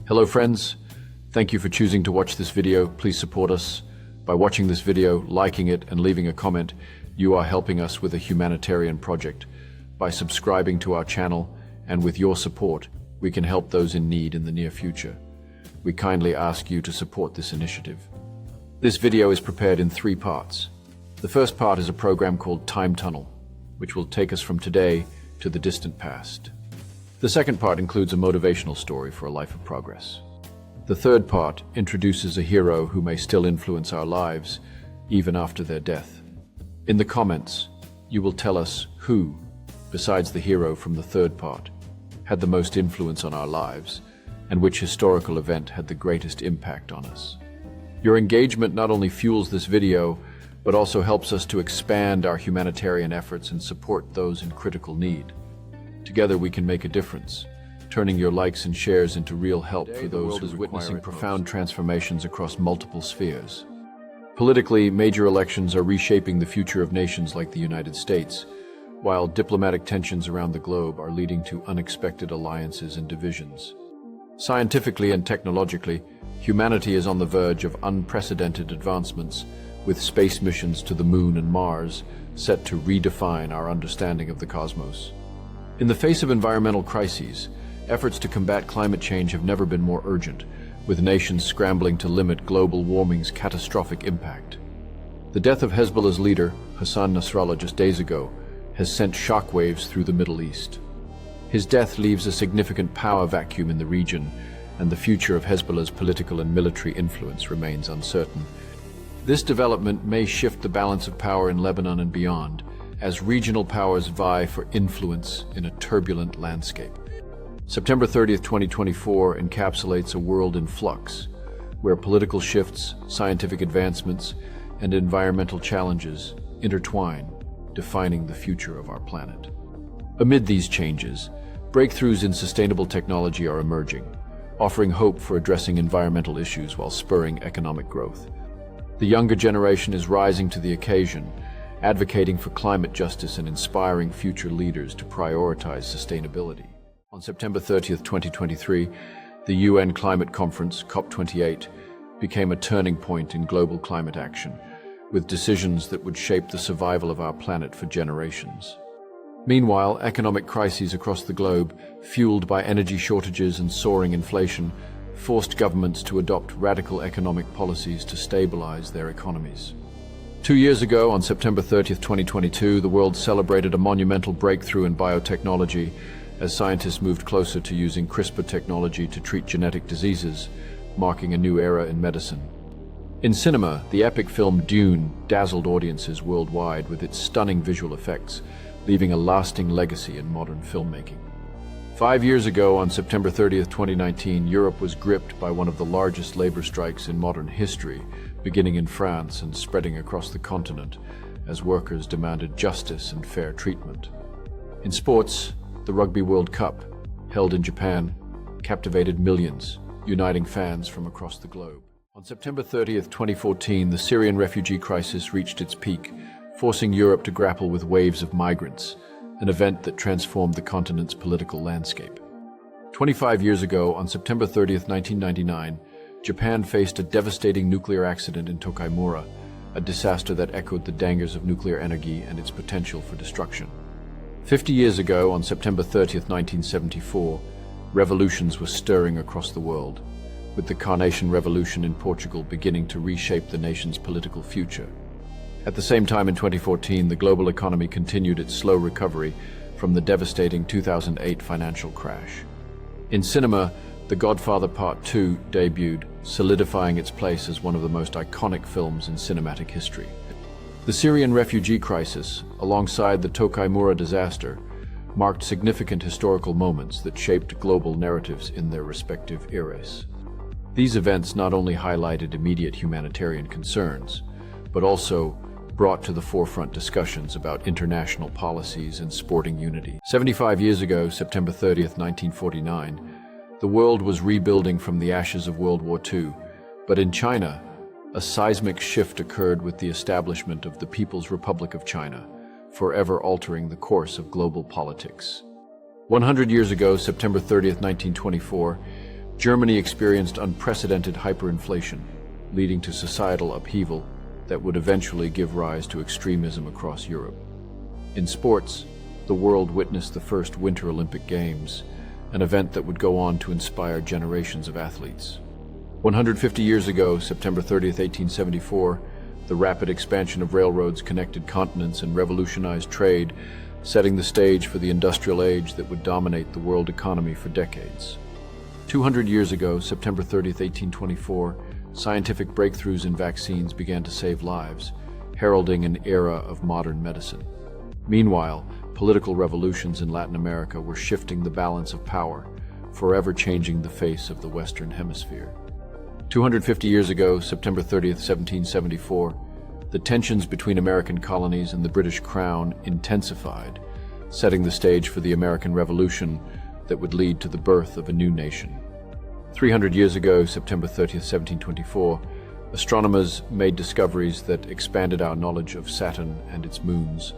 Hello friends, thank you for choosing to watch this video. Please support us. By watching this video, liking it, and leaving a comment, you are helping us with a humanitarian project. By subscribing to our channel, and with your support, we can help those in need in the near future. We kindly ask you to support this initiative. This video is prepared in 3 parts. The first part is a program called Time Tunnel, which will take us from today to the distant past. The second part includes a motivational story for a life of progress. The third part introduces a hero who may still influence our lives, even after their death. In the comments, you will tell us who, besides the hero from the third part, had the most influence on our lives, and which historical event had the greatest impact on us. Your engagement not only fuels this video, but also helps us to expand our humanitarian efforts and support those in critical need. Together we can make a difference, turning your likes and shares into real help for those who are witnessing profound transformations across multiple spheres. Politically, major elections are reshaping the future of nations like the United States, while diplomatic tensions around the globe are leading to unexpected alliances and divisions. Scientifically and technologically, humanity is on the verge of unprecedented advancements, with space missions to the Moon and Mars set to redefine our understanding of the cosmos. In the face of environmental crises, efforts to combat climate change have never been more urgent, with nations scrambling to limit global warming's catastrophic impact. The death of Hezbollah's leader, Hassan Nasrallah, just days ago, has sent shockwaves through the Middle East. His death leaves a significant power vacuum in the region, and the future of Hezbollah's political and military influence remains uncertain. This development may shift the balance of power in Lebanon and beyond, as regional powers vie for influence in a turbulent landscape. September 30th, 2024 encapsulates a world in flux, where political shifts, scientific advancements, and environmental challenges intertwine, defining the future of our planet. Amid these changes, breakthroughs in sustainable technology are emerging, offering hope for addressing environmental issues while spurring economic growth. The younger generation is rising to the occasion, advocating for climate justice and inspiring future leaders to prioritize sustainability. On September 30th, 2023, the UN Climate Conference, COP28, became a turning point in global climate action, with decisions that would shape the survival of our planet for generations. Meanwhile, economic crises across the globe, fueled by energy shortages and soaring inflation, forced governments to adopt radical economic policies to stabilize their economies. 2 years ago, on September 30th, 2022, the world celebrated a monumental breakthrough in biotechnology as scientists moved closer to using CRISPR technology to treat genetic diseases, marking a new era in medicine. In cinema, the epic film Dune dazzled audiences worldwide with its stunning visual effects, leaving a lasting legacy in modern filmmaking. 5 years ago, on September 30th, 2019, Europe was gripped by one of the largest labor strikes in modern history, beginning in France and spreading across the continent as workers demanded justice and fair treatment. In sports, the Rugby World Cup, held in Japan, captivated millions, uniting fans from across the globe. On September 30th, 2014, the Syrian refugee crisis reached its peak, forcing Europe to grapple with waves of migrants, an event that transformed the continent's political landscape. 25 years ago, on September 30th, 1999, Japan faced a devastating nuclear accident in Tokaimura, a disaster that echoed the dangers of nuclear energy and its potential for destruction. 50 years ago, on September 30th, 1974, revolutions were stirring across the world, with the Carnation Revolution in Portugal beginning to reshape the nation's political future. At the same time, in 2014, the global economy continued its slow recovery from the devastating 2008 financial crash. In cinema, The Godfather Part 2 debuted, solidifying its place as one of the most iconic films in cinematic history. The Syrian refugee crisis, alongside the Tokaimura disaster, marked significant historical moments that shaped global narratives in their respective eras. These events not only highlighted immediate humanitarian concerns, but also brought to the forefront discussions about international policies and sporting unity. 75 years ago, September 30th, 1949, the world was rebuilding from the ashes of World War II, but in China, a seismic shift occurred with the establishment of the People's Republic of China, forever altering the course of global politics. 100 years ago, September 30th, 1924, Germany experienced unprecedented hyperinflation, leading to societal upheaval that would eventually give rise to extremism across Europe. In sports, the world witnessed the first Winter Olympic Games, an event that would go on to inspire generations of athletes. 150 years ago, September 30th, 1874, the rapid expansion of railroads connected continents and revolutionized trade, setting the stage for the industrial age that would dominate the world economy for decades. 200 years ago, September 30th, 1824, scientific breakthroughs in vaccines began to save lives, heralding an era of modern medicine. Meanwhile, political revolutions in Latin America were shifting the balance of power, forever changing the face of the Western Hemisphere. 250 years ago, September 30th, 1774, the tensions between American colonies and the British Crown intensified, setting the stage for the American Revolution that would lead to the birth of a new nation. 300 years ago, September 30th, 1724, astronomers made discoveries that expanded our knowledge of Saturn and its moons,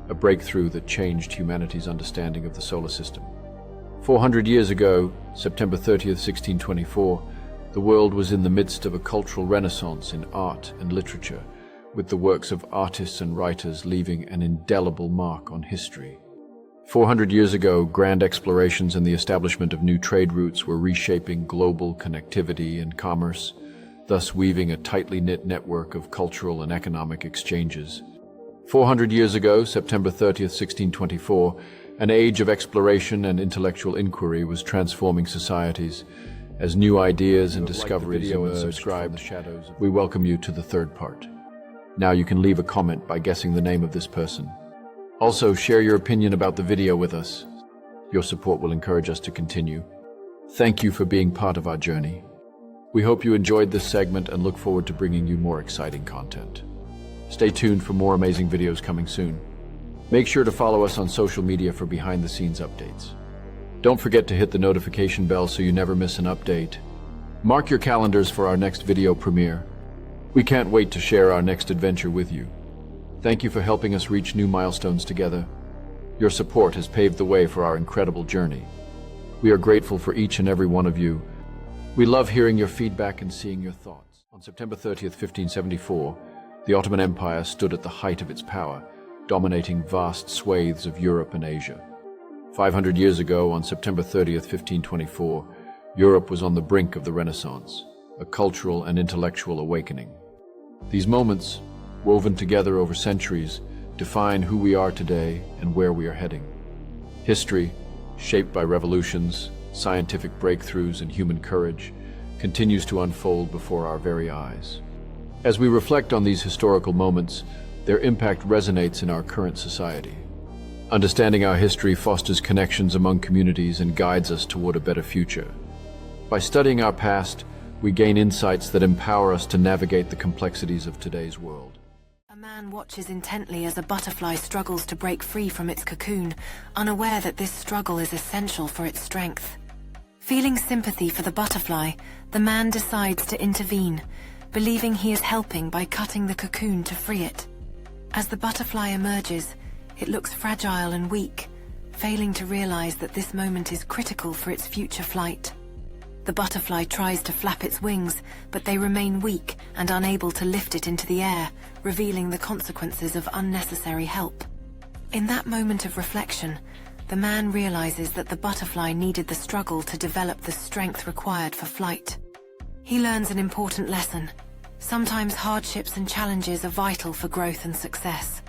a breakthrough that changed humanity's understanding of the solar system. 400 years ago, September 30th, 1624, the world was in the midst of a cultural renaissance in art and literature, with the works of artists and writers leaving an indelible mark on history. 400 years ago, grand explorations and the establishment of new trade routes were reshaping global connectivity and commerce, thus weaving a tightly knit network of cultural and economic exchanges. 400 years ago, September 30th, 1624, an age of exploration and intellectual inquiry was transforming societies. As new ideas and discoveries emerged from the shadows, we welcome you to the third part. Now you can leave a comment by guessing the name of this person. Also, share your opinion about the video with us. Your support will encourage us to continue. Thank you for being part of our journey. We hope you enjoyed this segment and look forward to bringing you more exciting content. Stay tuned for more amazing videos coming soon. Make sure to follow us on social media for behind-the-scenes updates. Don't forget to hit the notification bell so you never miss an update. Mark your calendars for our next video premiere. We can't wait to share our next adventure with you. Thank you for helping us reach new milestones together. Your support has paved the way for our incredible journey. We are grateful for each and every one of you. We love hearing your feedback and seeing your thoughts. On September 30th, 1574, the Ottoman Empire stood at the height of its power, dominating vast swathes of Europe and Asia. 500 years ago, on September 30th, 1524, Europe was on the brink of the Renaissance, a cultural and intellectual awakening. These moments, woven together over centuries, define who we are today and where we are heading. History, shaped by revolutions, scientific breakthroughs, and human courage, continues to unfold before our very eyes. As we reflect on these historical moments, their impact resonates in our current society. Understanding our history fosters connections among communities and guides us toward a better future. By studying our past, we gain insights that empower us to navigate the complexities of today's world. A man watches intently as a butterfly struggles to break free from its cocoon, unaware that this struggle is essential for its strength. Feeling sympathy for the butterfly, the man decides to intervene, believing he is helping by cutting the cocoon to free it. As the butterfly emerges, it looks fragile and weak, failing to realize that this moment is critical for its future flight. The butterfly tries to flap its wings, but they remain weak and unable to lift it into the air, revealing the consequences of unnecessary help. In that moment of reflection, the man realizes that the butterfly needed the struggle to develop the strength required for flight. He learns an important lesson. Sometimes hardships and challenges are vital for growth and success.